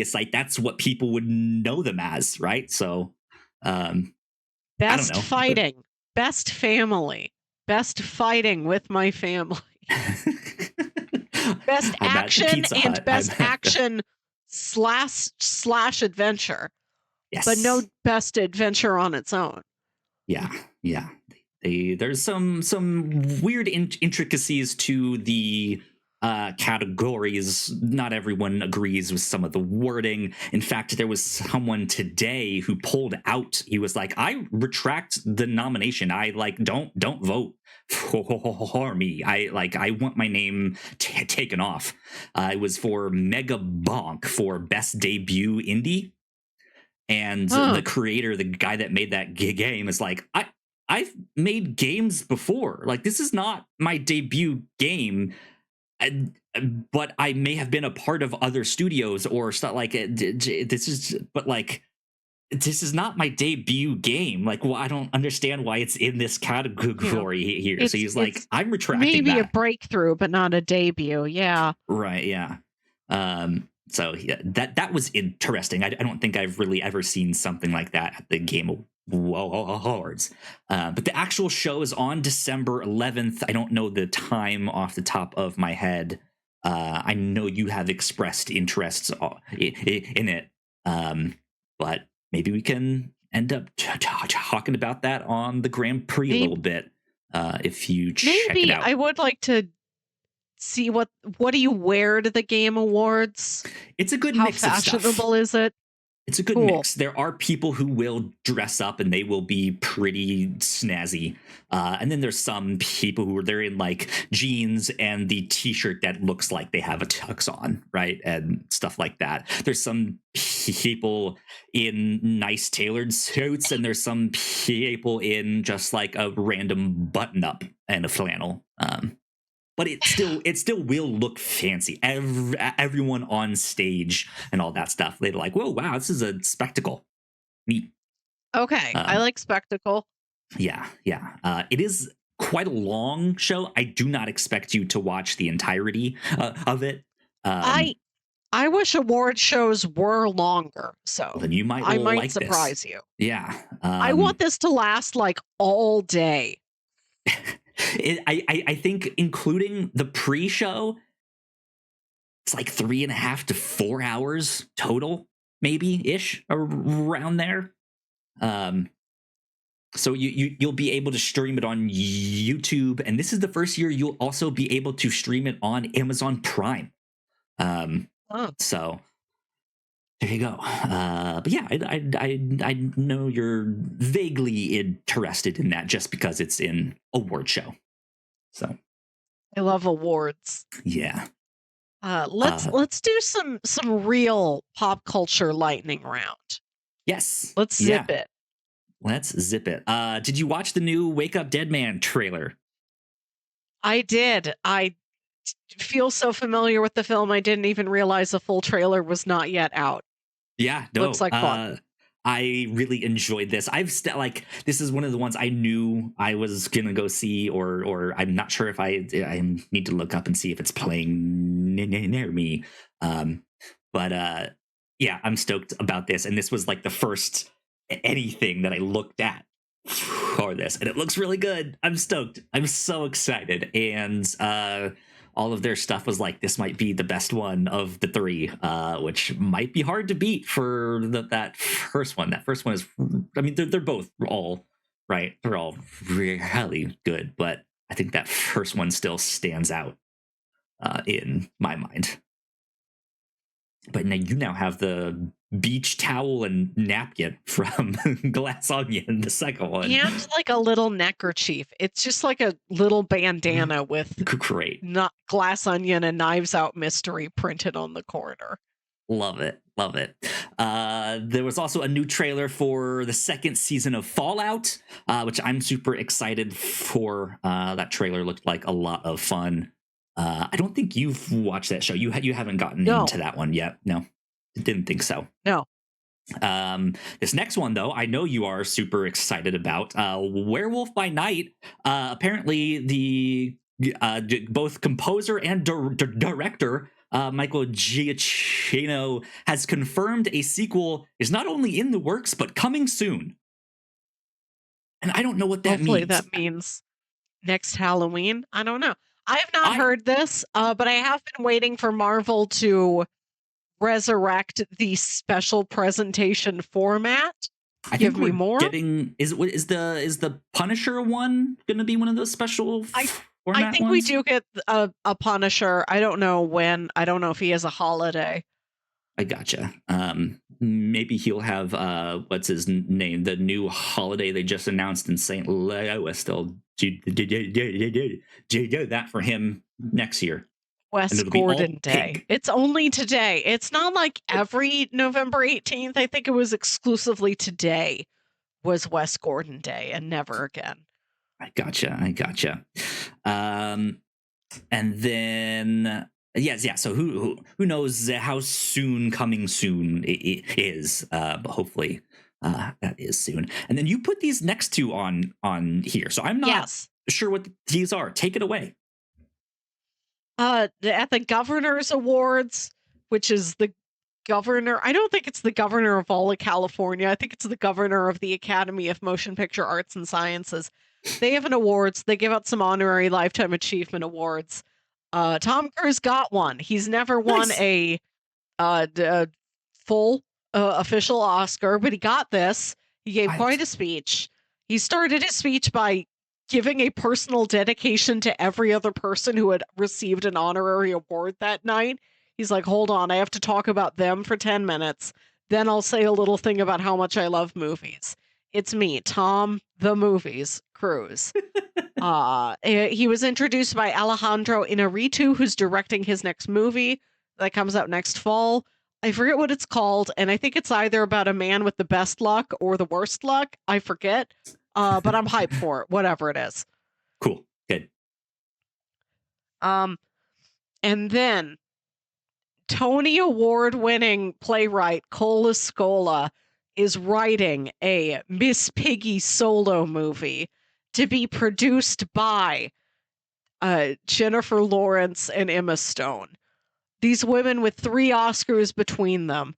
site, that's what people would know them as, right? So, best fighting, best family, best fighting with my family, best action and best action slash adventure. Yes, but no best adventure on its own. Yeah. There's some weird intricacies to the categories. Not everyone agrees with some of the wording. In fact, there was someone today who pulled out. He was like, "I retract the nomination. I don't vote for me. I want my name taken off." It was for Mega Bonk for best debut indie, and the creator, the guy that made that game, is like, I've made games before. Like, this is not my debut game, but I may have been a part of other studios or stuff like it. This is not my debut game. Like, well, I don't understand why it's in this category here. So he's like, I'm retracting maybe that. A breakthrough, but not a debut. Yeah. Right. Yeah. So that was interesting. I don't think I've really ever seen something like that at the Game Awards. But the actual show is on December 11th. I don't know the time off the top of my head. I know you have expressed interests in it, but maybe we can end up talking about that on the Grand Prix a little bit if you check it out. I would like to see what do you wear to the Game Awards? It's a good mix of stuff. How fashionable is it? It's a good mix. There are people who will dress up and they will be pretty snazzy. And then there's some people who are there in like jeans and the t-shirt that looks like they have a tux on, right? And stuff like that. There's some people in nice tailored suits, and there's some people in just like a random button up and a flannel. But it still will look fancy. Everyone on stage and all that stuff, they're like, whoa, wow, this is a spectacle. Neat. Okay, I like spectacle. Yeah. It is quite a long show. I do not expect you to watch the entirety of it. I wish award shows were longer. So then you might like surprise this. you. Yeah. I want this to last like all day. I think including the pre-show, it's like 3.5 to 4 hours total, maybe ish around there. So you'll be able to stream it on YouTube, and this is the first year you'll also be able to stream it on Amazon Prime. So There you go. But yeah, I know you're vaguely interested in that just because it's in award show. So I love awards. yeah. Let's do some real pop culture lightning round. Yes. Let's zip Yeah. it. Let's zip it. Did you watch the new Wake Up Dead Man trailer? I did. I feel so familiar with the film. I didn't even realize the full trailer was not yet out. Yeah, Looks no. like fun. I really enjoyed this. Like this is one of the ones I knew I was gonna go see, or I'm not sure if I need to look up and see if it's playing near me. Um, but yeah, I'm stoked about this, and this was like the first anything that I looked at for this, and it looks really good. I'm stoked. I'm so excited, and all of their stuff was like, this might be the best one of the three, which might be hard to beat for that first one. That first one is, I mean, they're both all right. They're all really good, but I think that first one still stands out in my mind. But now you now have the beach towel and napkin from Glass Onion, the second one. And like a little neckerchief. It's just like a little bandana with Great. not Glass Onion and Knives Out Mystery printed on the corner. Love it. Love it. There was also a new trailer for the second season of Fallout, which I'm super excited for. That trailer looked like a lot of fun. I don't think you've watched that show. You haven't gotten into that one yet. No, didn't think so. No. This next one, though, I know you are super excited about. Werewolf by Night. Apparently, the both composer and director Michael Giacchino has confirmed a sequel is not only in the works but coming soon. And I don't know what that Hopefully means. that means next Halloween. I don't know. I have not heard this, but I have been waiting for Marvel to resurrect the special presentation format. Give me more. Is the Punisher one going to be one of those special I think we do get a Punisher. I don't know when. I don't know if he has a holiday. I gotcha. Maybe he'll have what's his name? The new holiday they just announced in St. Louis. They'll do that for him next year. West Gordon Day. It's only today. It's not like every November 18th. I think it was exclusively today was West Gordon Day and never again. I gotcha. And then yes, yeah. So who knows how soon coming soon it is? But hopefully that is soon. And then you put these next two on here, so I'm not sure what these are. Take it away. At the Governor's Awards, which is the governor. I don't think it's the governor of all of California. I think it's the governor of the Academy of Motion Picture Arts and Sciences. They have an awards. They give out some honorary Lifetime Achievement Awards. Tom Cruise got one. He's never won a full official Oscar, but he got this. He gave quite a speech. He started his speech by giving a personal dedication to every other person who had received an honorary award that night. He's like, hold on, I have to talk about them for 10 minutes. Then I'll say a little thing about how much I love movies. It's me, Tom the Movies Cruise. He was introduced by Alejandro Inarritu, who's directing his next movie that comes out next fall. I forget what it's called, and I think it's either about a man with the best luck or the worst luck. I forget, but I'm hyped for it, whatever it is. Cool, good. And then Tony Award-winning playwright Cola Scola is writing a Miss Piggy solo movie to be produced by Jennifer Lawrence and Emma Stone. These women with 3 Oscars between them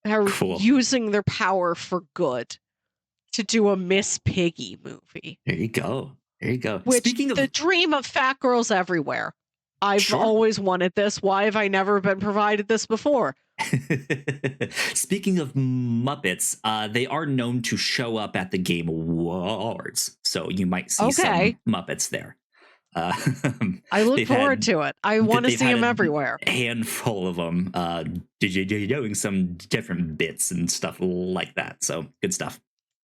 are using their power for good to do a Miss Piggy movie. There you go. Which, the dream of fat girls everywhere. I've always wanted this. Why have I never been provided this before? Speaking of Muppets, they are known to show up at the Game Awards, so you might see some Muppets there. Uh, I look they've forward had to it. I want to they've see had him everywhere. a handful of them doing some different bits and stuff like that. So good stuff.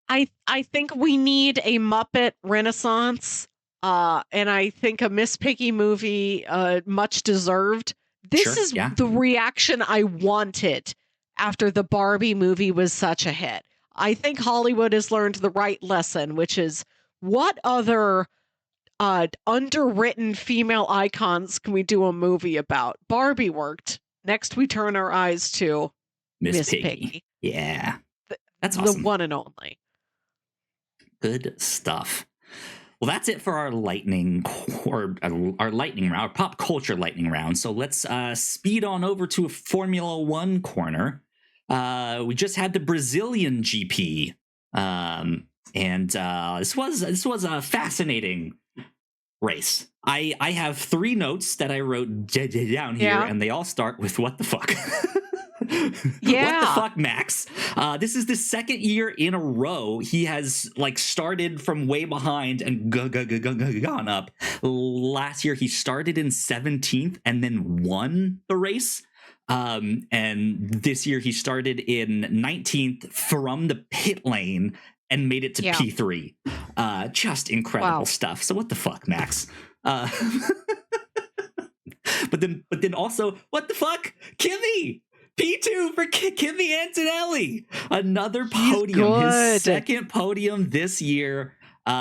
I think we need a Muppet Renaissance, and I think a Miss Piggy movie, much deserved. This Sure, is yeah. the reaction I wanted after the Barbie movie was such a hit. I think Hollywood has learned the right lesson, which is what other underwritten female icons can we do a movie about? Barbie worked. Next, we turn our eyes to Miss Miss Piggy. Piggy, Yeah, the, that's the awesome. one and only. Good stuff. Well, that's it for our lightning our lightning round, our pop culture lightning round. So let's speed on over to a Formula One corner. We just had the Brazilian GP, and this was a fascinating race. I have 3 notes that I wrote down here, Yeah. and they all start with "what the fuck." What the Yeah. fuck, Max? This is the second year in a row he has like started from way behind and gone up. Last year he started in 17th and then won the race. And this year he started in 19th from the pit lane and made it to Yeah. P3. Just incredible Wow. stuff. So what the fuck, Max? But then also, what the fuck? Kimmy! P2 for Kimmy Antonelli. Another podium. His second podium this year.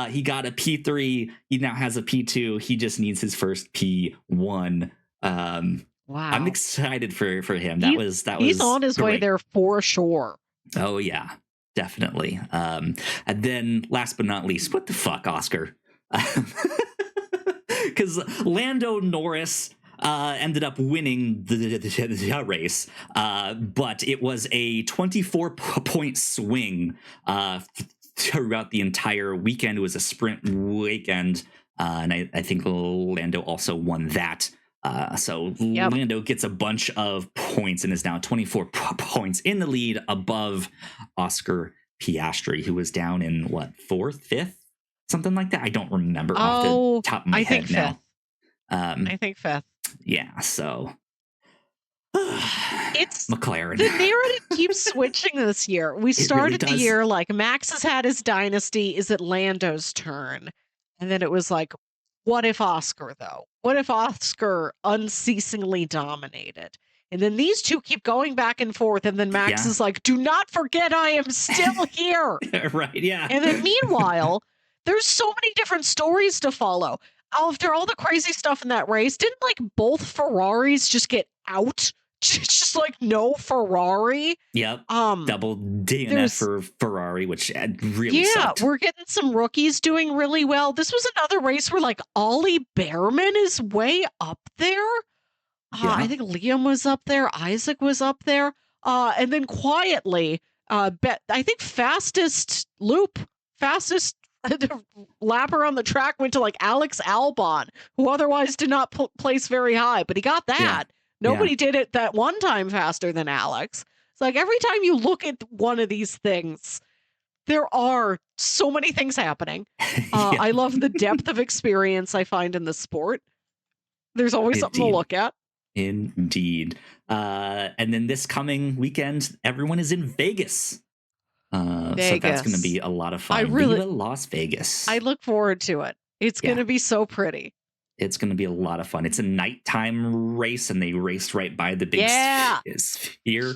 He got a P3. He now has a P2. He just needs his first P1. Wow. I'm excited for him. He's on his way there for sure. Oh yeah, definitely. And then last but not least, what the fuck, Oscar? Because Lando Norris ended up winning the race, but it was a 24-point swing throughout the entire weekend. It was a sprint weekend, and I think Lando also won that. So Lando gets a bunch of points and is now 24 points in the lead above Oscar Piastri, who was down in what, 4th, 5th, something like that. I don't remember off the top of my head now. I think 5th. Yeah, so it's McLaren. The narrative keeps switching this year. We started the year like Max has had his dynasty. Is it Lando's turn? And then it was like, what if Oscar, though? What if Oscar unceasingly dominated? And then these two keep going back and forth. And then Max is like, do not forget I am still here. Right, yeah. And then meanwhile, there's so many different stories to follow. After all the crazy stuff in that race, didn't like both Ferraris just get out? Just like no Ferrari. Yep. Double DNF for Ferrari, which really sucked. We're getting some rookies doing really well. This was another race where like Ollie Behrman is way up there. I think Liam was up there. Isaac was up there. And then quietly, I think fastest lapper on the track went to like Alex Albon, who otherwise did not place very high, but he got that. Nobody did it that one time faster than Alex. It's like every time you look at one of these things, there are so many things happening. I love the depth of experience I find in the sport. There's always something to look at. Indeed. And then this coming weekend, everyone is in Vegas. So that's going to be a lot of fun. Viva Las Vegas. I look forward to it. It's going to be so pretty. It's going to be a lot of fun. It's a nighttime race, and they raced right by the big sphere.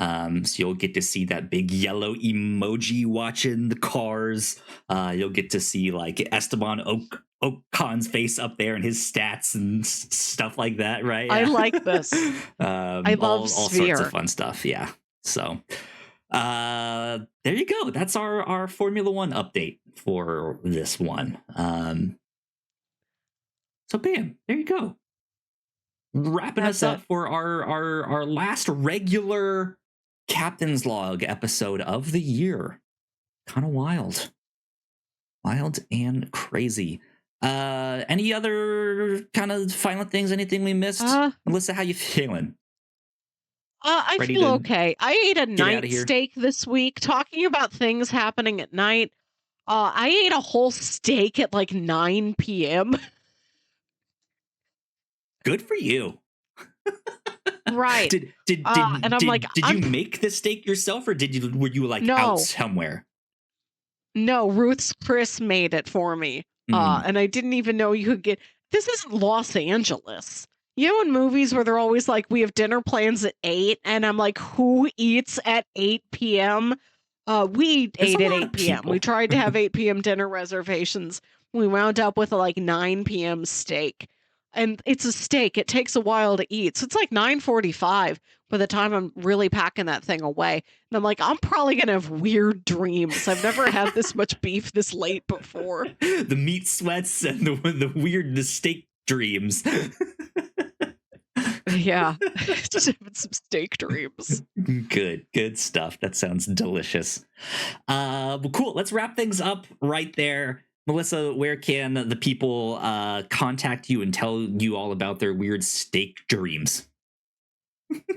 So you'll get to see that big yellow emoji watching the cars. You'll get to see like Esteban Ocon's face up there and his stats and stuff like that, right? Yeah. I like this. I love all Sphere. Sorts of fun stuff. Yeah. So there you go. That's our Formula One update for this one. So bam, there you go. Wrapping us up for our last regular Captain's Log episode of the year. Kind of wild and crazy. Any other kind of final things? Anything we missed? Melissa, how you feeling? I feel okay. I ate a night steak this week. Talking about things happening at night. I ate a whole steak at like 9 p.m. Good for you. Right. Did And I'm like, you make the steak yourself, or were you like out no, somewhere? no, Ruth's Chris made it for me. And I didn't even know you could get this isn't Los Angeles. You know, in movies where they're always like, we have dinner plans at 8, and I'm like, who eats at 8 p.m.? We There's ate a at lot 8 of p.m. We people. tried to have 8 p.m. dinner reservations. We wound up with a like 9 p.m. steak. And it's a steak. It takes a while to eat. So it's like 9:45 by the time I'm really packing that thing away. And I'm like, I'm probably going to have weird dreams. I've never had this much beef this late before. The meat sweats and the steak dreams. Yeah. Just having some steak dreams. Good stuff. That sounds delicious. Cool. Let's wrap things up right there. Melissa, where can the people contact you and tell you all about their weird steak dreams?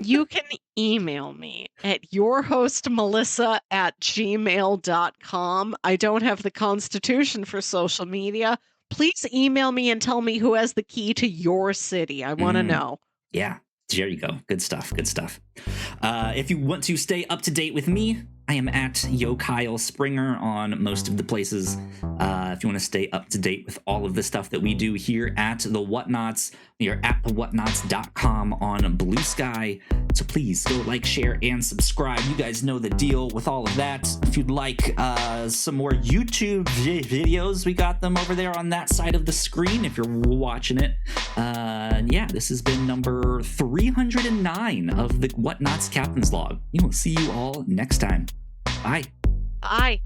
You can email me at yourhostmelissa@gmail.com. I don't have the constitution for social media. Please email me and tell me who has the key to your city. I want to know. Yeah, there you go. Good stuff. Good stuff. If you want to stay up to date with me, I am at Yo Kyle Springer on most of the places. If you want to stay up to date with all of the stuff that we do here at the Whatnauts, we are at thewhatnauts.com on Blue Sky. So please go like, share, and subscribe. You guys know the deal with all of that. If you'd like some more YouTube videos, we got them over there on that side of the screen if you're watching it. Yeah, this has been number 309 of the Whatnauts Captain's Log. We will see you all next time. Bye. Bye.